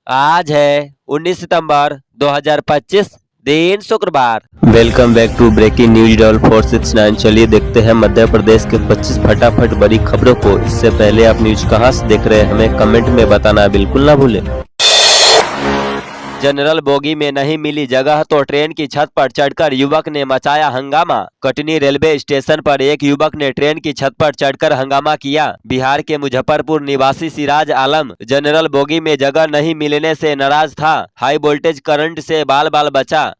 आज है 19 सितंबर 2025, दिन शुक्रवार। Welcome back to breaking news डॉल 469। चलिए देखते हैं मध्य प्रदेश के 25 फटाफट बड़ी खबरों को। इससे पहले आप न्यूज कहां से देख रहे हैं हमें कमेंट में बताना बिल्कुल ना भूलें। जनरल बोगी में नहीं मिली जगह तो ट्रेन की छत पर चढ़कर युवक ने मचाया हंगामा। कटनी रेलवे स्टेशन पर एक युवक ने ट्रेन की छत पर चढ़कर हंगामा किया। बिहार के मुजफ्फरपुर निवासी सिराज आलम जनरल बोगी में जगह नहीं मिलने से नाराज था। हाई वोल्टेज करंट से बाल बाल बचा।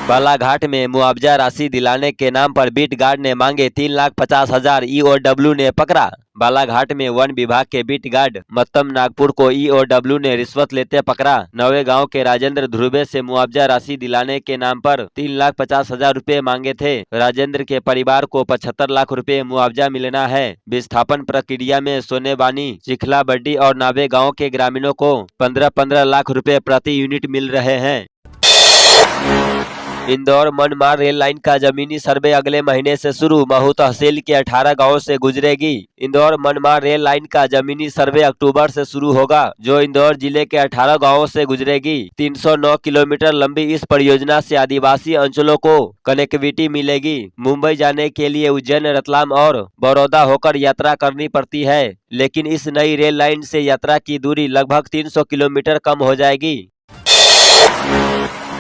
बालाघाट में मुआवजा राशि दिलाने के नाम पर बीट गार्ड ने मांगे 3,50,000। ईओडब्ल्यू ने पकड़ा। बालाघाट में वन विभाग के बीट गार्ड मत्तम नागपुर को ईओडब्ल्यू ने रिश्वत लेते पकड़ा। नवे गांव के राजेंद्र ध्रुवे से मुआवजा राशि दिलाने के नाम पर 3,50,000 रुपए मांगे थे। राजेंद्र के परिवार को 75 लाख रुपए मुआवजा मिलना है। विस्थापन प्रक्रिया में सोनेबानी, चिखला बड्डी और नावे गाँव के ग्रामीणों को 15-15 लाख रुपए प्रति यूनिट मिल रहे हैं। इंदौर मनमाड़ रेल लाइन का जमीनी सर्वे अगले महीने से शुरू। महू तहसील के 18 गांवों से गुजरेगी। इंदौर मनमाड़ रेल लाइन का जमीनी सर्वे अक्टूबर से शुरू होगा, जो इंदौर जिले के 18 गांवों से गुजरेगी। 309 किलोमीटर लंबी इस परियोजना से आदिवासी अंचलों को कनेक्टिविटी मिलेगी। मुंबई जाने के लिए उज्जैन, रतलाम और बड़ौदा होकर यात्रा करनी पड़ती है, लेकिन इस नई रेल लाइन से यात्रा की दूरी लगभग 300 किलोमीटर कम हो जाएगी।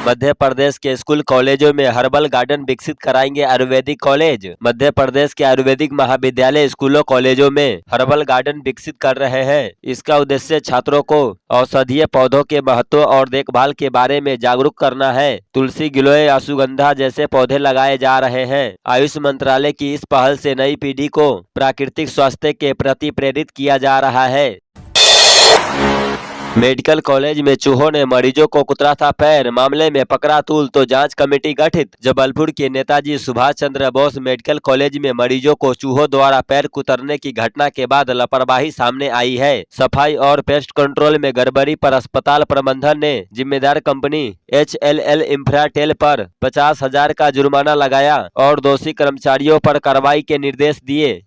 मध्य प्रदेश के स्कूल कॉलेजों में हर्बल गार्डन विकसित कराएंगे आयुर्वेदिक कॉलेज। मध्य प्रदेश के आयुर्वेदिक महाविद्यालय स्कूलों कॉलेजों में हर्बल गार्डन विकसित कर रहे हैं। इसका उद्देश्य छात्रों को औषधीय पौधों के महत्व और देखभाल के बारे में जागरूक करना है। तुलसी, गिलोय, अश्वगंधा जैसे पौधे लगाए जा रहे हैं। आयुष मंत्रालय की इस पहल से नई पीढ़ी को प्राकृतिक स्वास्थ्य के प्रति प्रेरित किया जा रहा है। मेडिकल कॉलेज में चूहों ने मरीजों को कुतरा था पैर। मामले में पकड़ा तूल तो जांच कमेटी गठित। जबलपुर के नेताजी सुभाष चंद्र बोस मेडिकल कॉलेज में मरीजों को चूहों द्वारा पैर कुतरने की घटना के बाद लापरवाही सामने आई है। सफाई और पेस्ट कंट्रोल में गड़बड़ी पर अस्पताल प्रबंधन ने जिम्मेदार कंपनी HLL इंफ्राटेल पर 50,000 का जुर्माना लगाया और दोषी कर्मचारियों पर कार्रवाई के निर्देश दिए।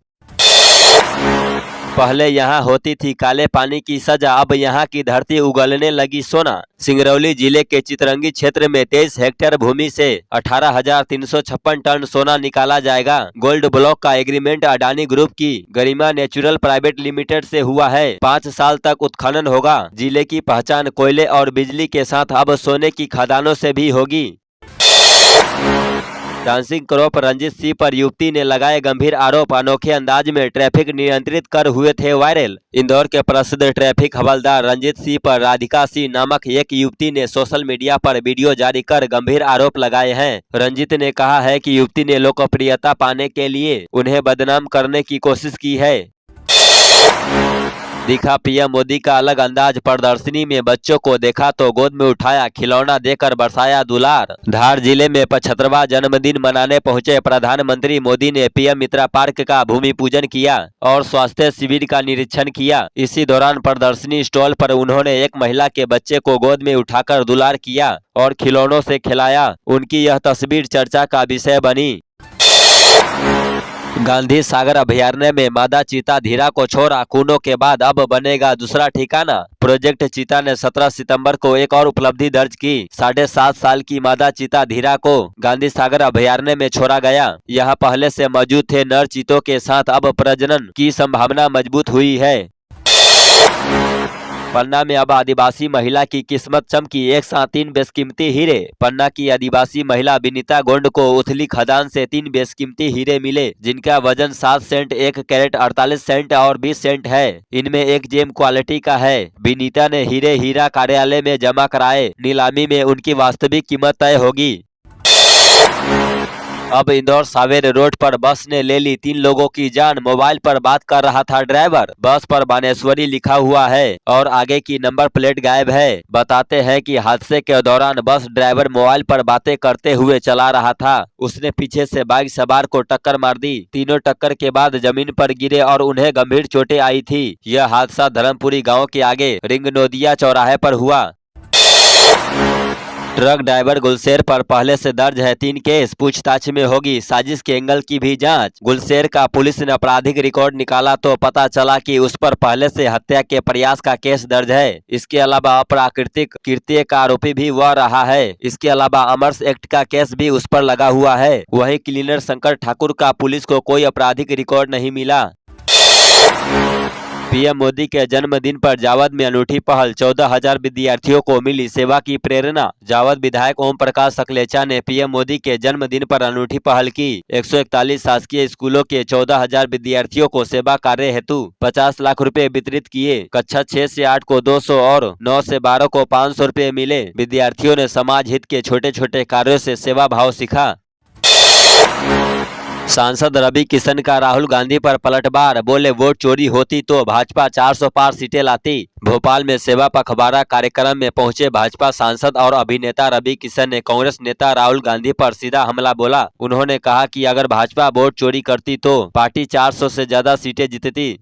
पहले यहाँ होती थी काले पानी की सजा, अब यहाँ की धरती उगलने लगी सोना। सिंगरौली जिले के चितरंगी क्षेत्र में 23 हेक्टेयर भूमि से 18,356 टन सोना निकाला जाएगा। गोल्ड ब्लॉक का एग्रीमेंट अडानी ग्रुप की गरिमा नेचुरल प्राइवेट लिमिटेड से हुआ है। 5 साल तक उत्खनन होगा। जिले की पहचान कोयले और बिजली के साथ अब सोने की खदानों से भी होगी। डांसिंग क्रॉप रंजित सिंह पर युवती ने लगाए गंभीर आरोप। अनोखे अंदाज में ट्रैफिक नियंत्रित कर हुए थे वायरल। इंदौर के प्रसिद्ध ट्रैफिक हवलदार रंजित सिंह पर राधिका सिंह नामक एक युवती ने सोशल मीडिया पर वीडियो जारी कर गंभीर आरोप लगाए हैं। रंजित ने कहा है कि युवती ने लोकप्रियता पाने के लिए उन्हें बदनाम करने की कोशिश की है। दिखा पीएम मोदी का अलग अंदाज। प्रदर्शनी में बच्चों को देखा तो गोद में उठाया, खिलौना देकर बरसाया दुलार। धार जिले में 75वां जन्मदिन मनाने पहुंचे प्रधानमंत्री मोदी ने पीएम मित्रा पार्क का भूमि पूजन किया और स्वास्थ्य शिविर का निरीक्षण किया। इसी दौरान प्रदर्शनी स्टॉल पर उन्होंने एक महिला के बच्चे को गोद में उठाकर दुलार किया और खिलौनों से खिलाया। उनकी यह तस्वीर चर्चा का विषय बनी। गांधी सागर अभयारण्य में मादा चीता धीरा को छोड़ा। खूनों के बाद अब बनेगा दूसरा ठिकाना। प्रोजेक्ट चीता ने 17 सितंबर को एक और उपलब्धि दर्ज की। 7.5 साल की मादा चीता धीरा को गांधी सागर अभयारण्य में छोड़ा गया। यह पहले से मौजूद थे नर चीतों के साथ अब प्रजनन की संभावना मजबूत हुई है। पन्ना में अब आदिवासी महिला की किस्मत चमकी। एक साथ 3 बेशकीमती हीरे। पन्ना की आदिवासी महिला विनीता गोंड को उथली खदान से 3 बेशकीमती हीरे मिले, जिनका वजन 7 सेंट, 1 कैरेट 48 सेंट और 20 सेंट है। इनमें एक जेम क्वालिटी का है। विनीता ने हीरे हीरा कार्यालय में जमा कराए। नीलामी में उनकी वास्तविक कीमत तय होगी। अब इंदौर सावेर रोड पर बस ने ले ली 3 लोगों की जान। मोबाइल पर बात कर रहा था ड्राइवर। बस पर बानेश्वरी लिखा हुआ है और आगे की नंबर प्लेट गायब है। बताते हैं कि हादसे के दौरान बस ड्राइवर मोबाइल पर बातें करते हुए चला रहा था। उसने पीछे से बाइक सवार को टक्कर मार दी। तीनों टक्कर के बाद जमीन पर गिरे और उन्हें गंभीर चोटें आई थी। यह हादसा धर्मपुरी गाँव के आगे रिंगनोदिया चौराहे पर हुआ। ट्रक ड्राइवर गुलशेर पर पहले से दर्ज है 3 केस, पूछताछ में होगी साजिश के एंगल की भी जांच। गुलशेर का पुलिस ने आपराधिक रिकॉर्ड निकाला तो पता चला कि उस पर पहले से हत्या के प्रयास का केस दर्ज है। इसके अलावा अप्राकृतिक कृत्य का आरोपी भी वह रहा है। इसके अलावा अमर्स एक्ट का केस भी उस पर लगा हुआ है। वहीं क्लीनर शंकर ठाकुर का पुलिस को कोई आपराधिक रिकॉर्ड नहीं मिला। पीएम मोदी के जन्मदिन पर जावद में अनूठी पहल, 14,000 विद्यार्थियों को मिली सेवा की प्रेरणा। जावद विधायक ओम प्रकाश सकलेचा ने पीएम मोदी के जन्मदिन पर अनूठी पहल की। 141 शासकीय स्कूलों के 14,000 विद्यार्थियों को सेवा कार्य हेतु 50 लाख रुपए वितरित किए। कक्षा 6 से 8 को 200 और 9 से 12 को 500 रुपए मिले। विद्यार्थियों ने समाज हित के छोटे छोटे कार्यों से सेवा भाव सीखा। सांसद रवि किशन का राहुल गांधी पर पलटवार, बोले वोट चोरी होती तो भाजपा 400 पार सीटें लाती। भोपाल में सेवा पखवाड़ा कार्यक्रम में पहुंचे भाजपा सांसद और अभिनेता रवि किशन ने कांग्रेस नेता राहुल गांधी पर सीधा हमला बोला। उन्होंने कहा कि अगर भाजपा वोट चोरी करती तो पार्टी 400 से ज्यादा सीटें जीतती।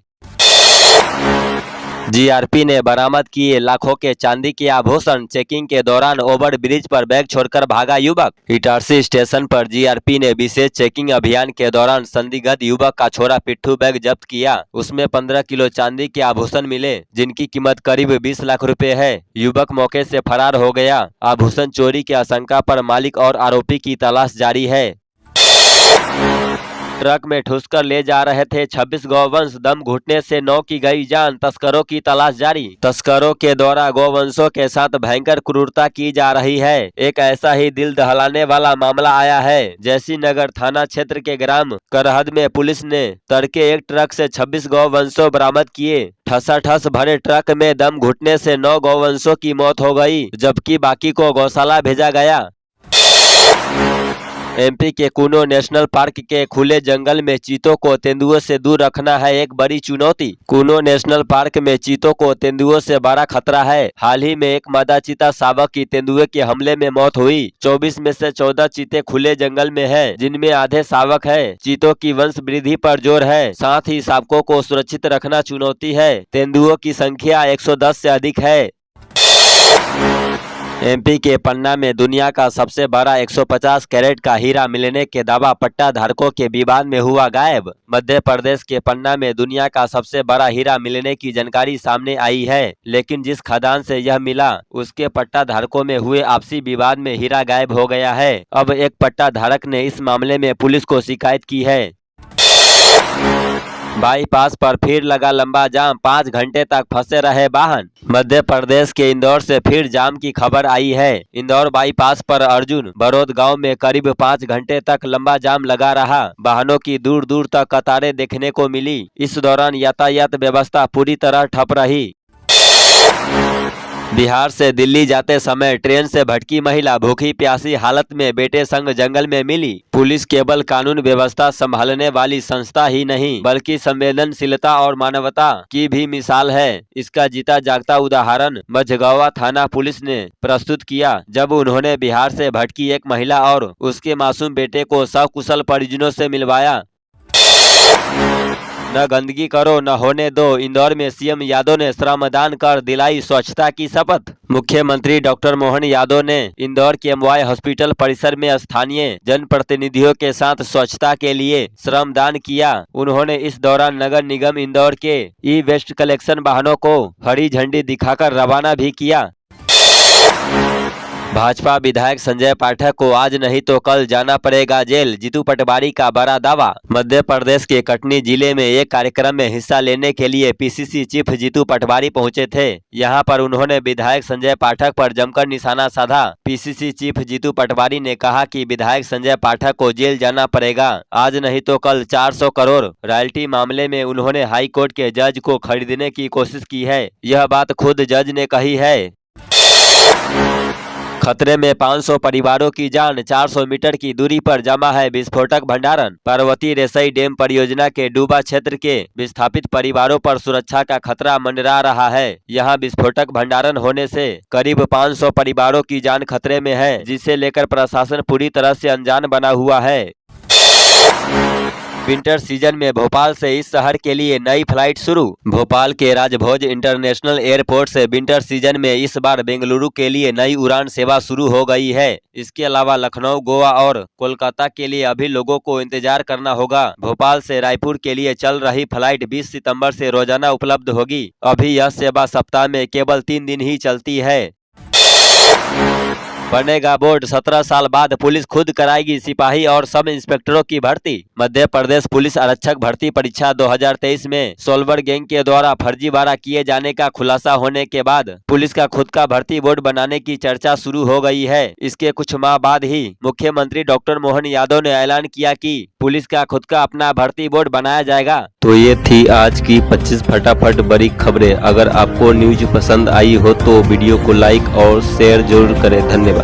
जीआरपी ने बरामद किए लाखों के चांदी के आभूषण, चेकिंग के दौरान ओवर ब्रिज पर बैग छोड़कर भागा युवक। इटारसी स्टेशन पर जीआरपी ने विशेष चेकिंग अभियान के दौरान संदिग्ध युवक का छोरा पिट्ठू बैग जब्त किया। उसमें 15 किलो चांदी के आभूषण मिले, जिनकी कीमत करीब 20 लाख रुपए है। युवक मौके से फरार हो गया। आभूषण चोरी की आशंका पर मालिक और आरोपी की तलाश जारी है। ट्रक में ठूसकर ले जा रहे थे 26 गौवंश, दम घुटने से 9 की गई जान। तस्करों की तलाश जारी। तस्करों के द्वारा गौवंशों के साथ भयंकर क्रूरता की जा रही है। एक ऐसा ही दिल दहलाने वाला मामला आया है। जैसी नगर थाना क्षेत्र के ग्राम करहद में पुलिस ने तड़के एक ट्रक से 26 गौवंशों बरामद किए। ठसाठस भरे ट्रक में दम घुटने से 9 गौवंशों की मौत हो गई, जबकि बाकी को गौशाला भेजा गया। एमपी के कूनो नेशनल पार्क के खुले जंगल में चीतों को तेंदुओं से दूर रखना है एक बड़ी चुनौती। कूनो नेशनल पार्क में चीतों को तेंदुओं से बड़ा खतरा है। हाल ही में एक मादा चीता शावक की तेंदुए के हमले में मौत हुई। 24 में से 14 चीते खुले जंगल में हैं, जिनमें आधे शावक है। चीतों की वंश वृद्धि पर जोर है, साथ ही शावकों को सुरक्षित रखना चुनौती है। तेंदुओं की संख्या 110 से अधिक है। एमपी के पन्ना में दुनिया का सबसे बड़ा 150 कैरेट का हीरा मिलने के दावा पट्टा धारकों के विवाद में हुआ गायब। मध्य प्रदेश के पन्ना में दुनिया का सबसे बड़ा हीरा मिलने की जानकारी सामने आई है, लेकिन जिस खदान से यह मिला उसके पट्टा धारकों में हुए आपसी विवाद में हीरा गायब हो गया है। अब एक पट्टा धारक ने इस मामले में पुलिस को शिकायत की है। बाईपास पर फिर लगा लंबा जाम, 5 घंटे तक फंसे रहे वाहन। मध्य प्रदेश के इंदौर से फिर जाम की खबर आई है। इंदौर बाईपास पर अर्जुन बरौद गांव में करीब 5 घंटे तक लंबा जाम लगा रहा। वाहनों की दूर दूर तक कतारें देखने को मिली। इस दौरान यातायात व्यवस्था पूरी तरह ठप रही। बिहार से दिल्ली जाते समय ट्रेन से भटकी महिला भूखी प्यासी हालत में बेटे संग जंगल में मिली। पुलिस केवल कानून व्यवस्था संभालने वाली संस्था ही नहीं, बल्कि संवेदनशीलता और मानवता की भी मिसाल है। इसका जीता जागता उदाहरण मझगौवा थाना पुलिस ने प्रस्तुत किया, जब उन्होंने बिहार से भटकी एक महिला और उसके मासूम बेटे को सकुशल परिजनों से मिलवाया। न गंदगी करो न होने दो, इंदौर में सीएम यादव ने श्रमदान कर दिलाई स्वच्छता की शपथ। मुख्यमंत्री डॉक्टर मोहन यादव ने इंदौर के एमवाय हॉस्पिटल परिसर में स्थानीय जनप्रतिनिधियों के साथ स्वच्छता के लिए श्रमदान किया। उन्होंने इस दौरान नगर निगम इंदौर के ई वेस्ट कलेक्शन वाहनों को हरी झंडी दिखाकर रवाना भी किया। भाजपा विधायक संजय पाठक को आज नहीं तो कल जाना पड़ेगा जेल, जीतू पटवारी का बड़ा दावा। मध्य प्रदेश के कटनी जिले में एक कार्यक्रम में हिस्सा लेने के लिए पीसीसी चीफ जीतू पटवारी पहुंचे थे। यहां पर उन्होंने विधायक संजय पाठक पर जमकर निशाना साधा। पीसीसी चीफ जीतू पटवारी ने कहा कि विधायक संजय पाठक को जेल जाना पड़ेगा, आज नहीं तो कल। 400 करोड़ रॉयल्टी मामले में उन्होंने हाई कोर्ट के जज को खरीदने की कोशिश की है। यह बात खुद जज ने कही है। खतरे में 500 परिवारों की जान, 400 मीटर की दूरी पर जमा है विस्फोटक भंडारण। पार्वती रेसई डैम परियोजना के डूबा क्षेत्र के विस्थापित परिवारों पर सुरक्षा का खतरा मंडरा रहा है। यहां विस्फोटक भंडारण होने से करीब 500 परिवारों की जान खतरे में है, जिसे लेकर प्रशासन पूरी तरह से अनजान बना हुआ है। विंटर सीजन में भोपाल से इस शहर के लिए नई फ्लाइट शुरू। भोपाल के राजभोज इंटरनेशनल एयरपोर्ट से विंटर सीजन में इस बार बेंगलुरु के लिए नई उड़ान सेवा शुरू हो गई है। इसके अलावा लखनऊ, गोवा और कोलकाता के लिए अभी लोगों को इंतजार करना होगा। भोपाल से रायपुर के लिए चल रही फ्लाइट 20 सितंबर से रोजाना उपलब्ध होगी। अभी यह सेवा सप्ताह में केवल 3 दिन ही चलती है। बनेगा बोर्ड, 17 साल बाद पुलिस खुद कराएगी सिपाही और सब इंस्पेक्टरों की भर्ती। मध्य प्रदेश पुलिस आरक्षक भर्ती परीक्षा 2023 में सोलवर गैंग के द्वारा फर्जीवाड़ा किए जाने का खुलासा होने के बाद पुलिस का खुद का भर्ती बोर्ड बनाने की चर्चा शुरू हो गई है। इसके कुछ माह बाद ही मुख्यमंत्री डॉक्टर मोहन यादव ने ऐलान किया कि पुलिस का खुद का अपना भर्ती बोर्ड बनाया जाएगा। तो ये थी आज की 25 फटाफट बड़ी खबरें। अगर आपको न्यूज पसंद आई हो तो वीडियो को लाइक और शेयर जरूर करें। धन्यवाद।